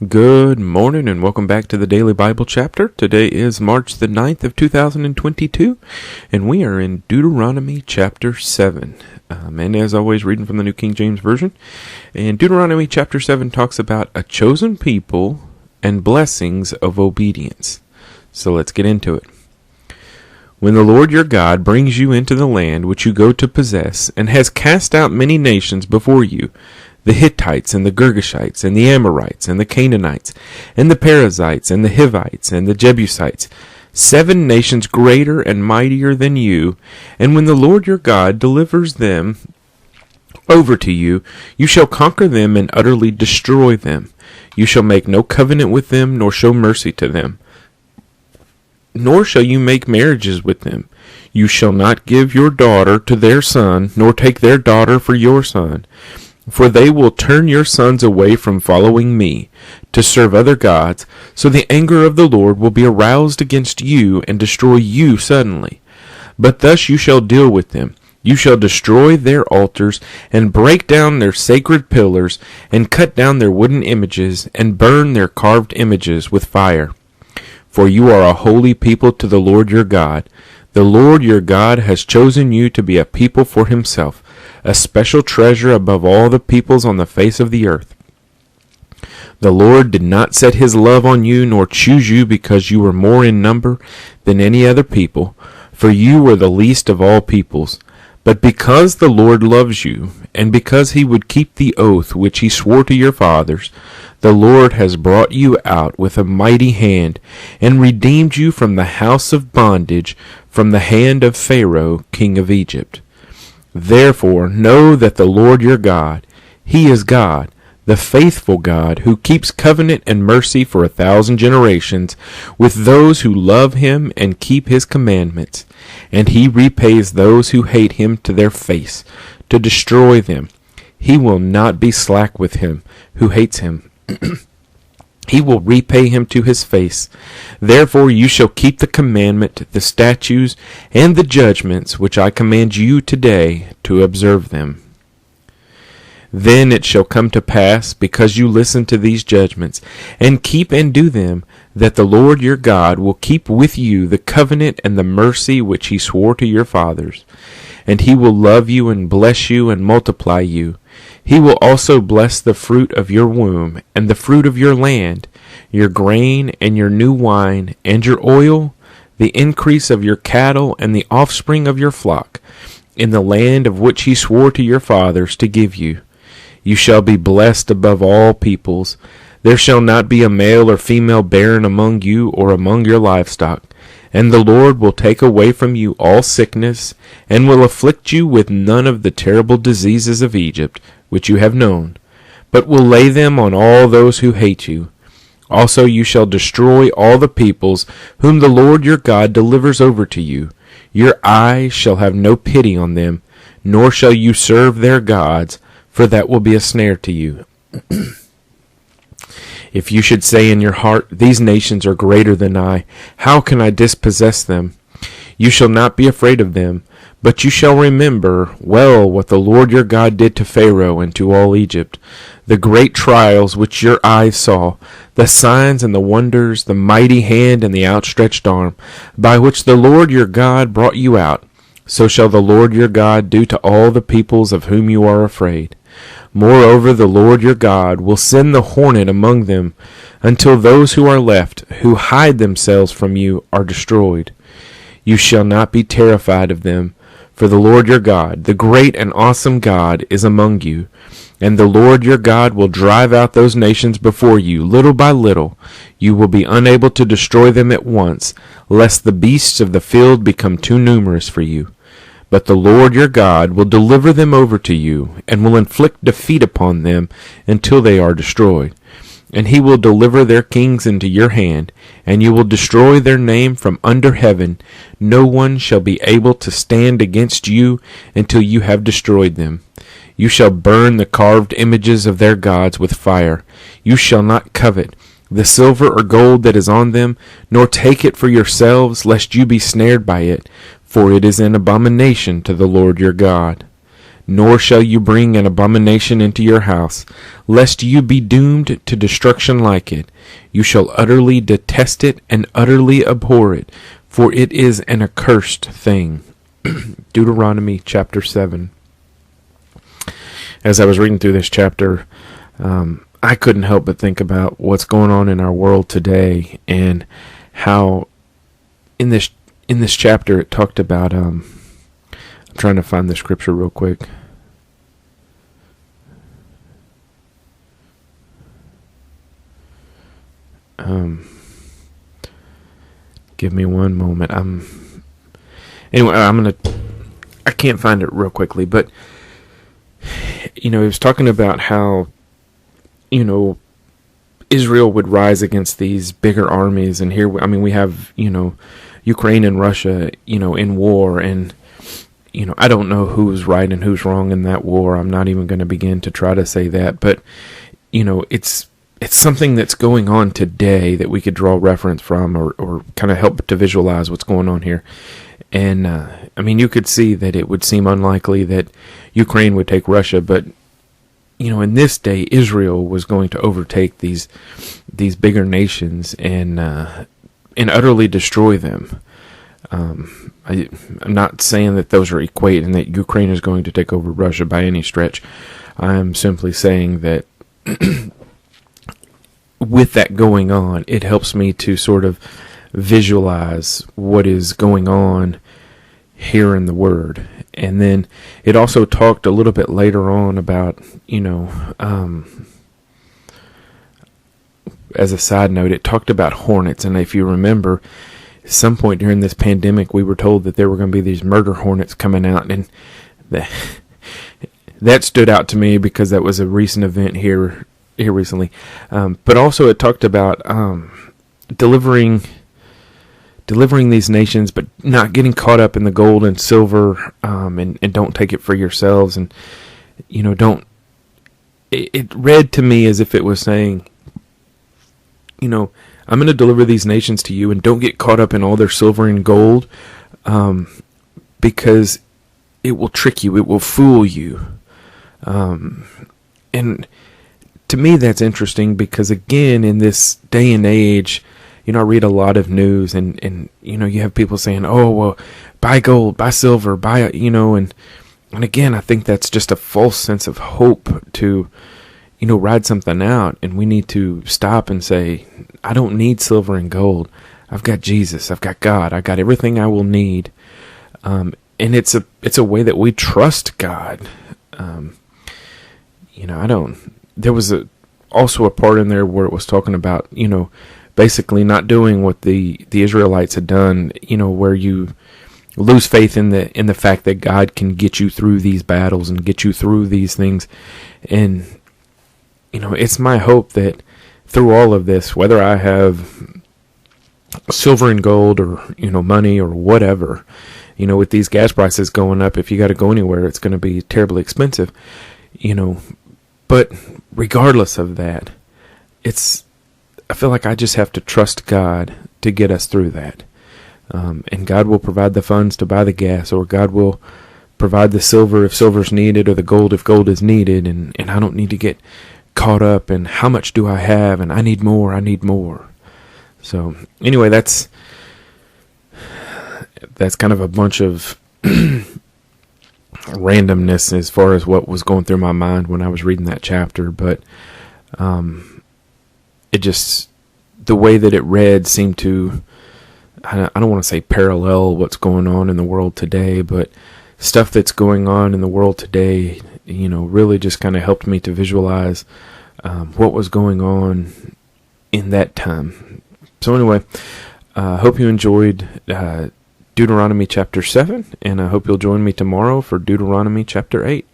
Good morning and welcome back to the Daily Bible Chapter. Today is March the 9th of 2022 and we are in Deuteronomy chapter 7. And as always, reading from the New King James Version. And Deuteronomy chapter 7 talks about a chosen people and blessings of obedience. So let's get into it. When the Lord your God brings you into the land which you go to possess and has cast out many nations before you, the Hittites and the Girgashites and the Amorites and the Canaanites and the Perizzites and the Hivites and the Jebusites, 7 nations greater and mightier than you, and when the Lord your God delivers them over to you, you shall conquer them and utterly destroy them. You shall make no covenant with them, nor show mercy to them, nor shall you make marriages with them. You shall not give your daughter to their son, nor take their daughter for your son. For they will turn your sons away from following me, to serve other gods, so the anger of the Lord will be aroused against you and destroy you suddenly. But thus you shall deal with them. You shall destroy their altars, and break down their sacred pillars, and cut down their wooden images, and burn their carved images with fire. For you are a holy people to the Lord your God. The Lord your God has chosen you to be a people for himself, a special treasure above all the peoples on the face of the earth. The Lord did not set his love on you, nor choose you because you were more in number than any other people, for you were the least of all peoples. But because the Lord loves you, and because he would keep the oath which he swore to your fathers, the Lord has brought you out with a mighty hand, and redeemed you from the house of bondage, from the hand of Pharaoh, king of Egypt. Therefore know that the Lord your God, he is God, the faithful God, who keeps covenant and mercy for 1,000 generations with those who love him and keep his commandments. And he repays those who hate him to their face, to destroy them. He will not be slack with him who hates him. He will repay him to his face. Therefore you shall keep the commandment, the statutes, and the judgments which I command you today to observe them. Then it shall come to pass, because you listen to these judgments, and keep and do them, that the Lord your God will keep with you the covenant and the mercy which he swore to your fathers. And he will love you and bless you and multiply you. He will also bless the fruit of your womb, and the fruit of your land, your grain, and your new wine, and your oil, the increase of your cattle, and the offspring of your flock, in the land of which he swore to your fathers to give you. You shall be blessed above all peoples. There shall not be a male or female barren among you or among your livestock. And the Lord will take away from you all sickness, and will afflict you with none of the terrible diseases of Egypt, which you have known, but will lay them on all those who hate you. Also you shall destroy all the peoples whom the Lord your God delivers over to you. Your eyes shall have no pity on them, nor shall you serve their gods, for that will be a snare to you. If you should say in your heart, these nations are greater than I, how can I dispossess them? You shall not be afraid of them, but you shall remember well what the Lord your God did to Pharaoh and to all Egypt, the great trials which your eyes saw, the signs and the wonders, the mighty hand and the outstretched arm, by which the Lord your God brought you out. So shall the Lord your God do to all the peoples of whom you are afraid. Moreover, the Lord your God will send the hornet among them, until those who are left, who hide themselves from you, are destroyed. You shall not be terrified of them, for the Lord your God, the great and awesome God, is among you. And the Lord your God will drive out those nations before you, little by little. You will be unable to destroy them at once, lest the beasts of the field become too numerous for you. But the Lord your God will deliver them over to you, and will inflict defeat upon them until they are destroyed. And he will deliver their kings into your hand, and you will destroy their name from under heaven. No one shall be able to stand against you until you have destroyed them. You shall burn the carved images of their gods with fire. You shall not covet the silver or gold that is on them, nor take it for yourselves, lest you be snared by it, for it is an abomination to the Lord your God. nor shall you bring an abomination into your house, lest you be doomed to destruction like it. You shall utterly detest it and utterly abhor it, for it is an accursed thing. Deuteronomy chapter 7. As I was reading through this chapter, I couldn't help but think about what's going on in our world today, and how in this chapter it talked about, I'm trying to find the scripture real quick. Give me one moment. I can't find it real quickly, but he was talking about how, Israel would rise against these bigger armies, and here, we have, Ukraine and Russia, in war, and, I don't know who's right and who's wrong in that war. I'm not even going to begin to try to say that, but, it's something that's going on today that we could draw reference from, or kind of help to visualize what's going on here. And, you could see that it would seem unlikely that Ukraine would take Russia, but, in this day, Israel was going to overtake these bigger nations and utterly destroy them. I'm not saying that those are equate and that Ukraine is going to take over Russia by any stretch. I'm simply saying that with that going on, it helps me to sort of visualize what is going on here in the Word. And then it also talked a little bit later on about, as a side note, it talked about hornets. And if you remember, at some point during this pandemic, we were told that there were going to be these murder hornets coming out. And that stood out to me because that was a recent event here recently. But also it talked about delivering these nations, but not getting caught up in the gold and silver, and don't take it for yourselves. And, it read to me as if it was saying, I'm going to deliver these nations to you, and don't get caught up in all their silver and gold, because it will trick you. It will fool you. And to me, that's interesting because, again, in this day and age, I read a lot of news, and you have people saying, oh, well, buy gold, buy silver, and again, I think that's just a false sense of hope to, ride something out. And we need to stop and say, I don't need silver and gold. I've got Jesus. I've got God. I got everything I will need. And it's a way that we trust God. There was also a part in there where it was talking about, basically not doing what the Israelites had done, where you lose faith in the fact that God can get you through these battles and get you through these things. And, it's my hope that through all of this, whether I have silver and gold or, money or whatever, with these gas prices going up, if you got to go anywhere, it's going to be terribly expensive, but regardless of that, I feel like I just have to trust God to get us through that. And God will provide the funds to buy the gas, or God will provide the silver if silver's needed, or the gold if gold is needed. And I don't need to get caught up in how much do I have, and I need more. So anyway, that's kind of a bunch of randomness as far as what was going through my mind when I was reading that chapter. But it just, the way that it read seemed to, I don't want to say parallel what's going on in the world today, but stuff that's going on in the world today, really just kind of helped me to visualize what was going on in that time. So anyway, I hope you enjoyed Deuteronomy chapter 7, and I hope you'll join me tomorrow for Deuteronomy chapter 8.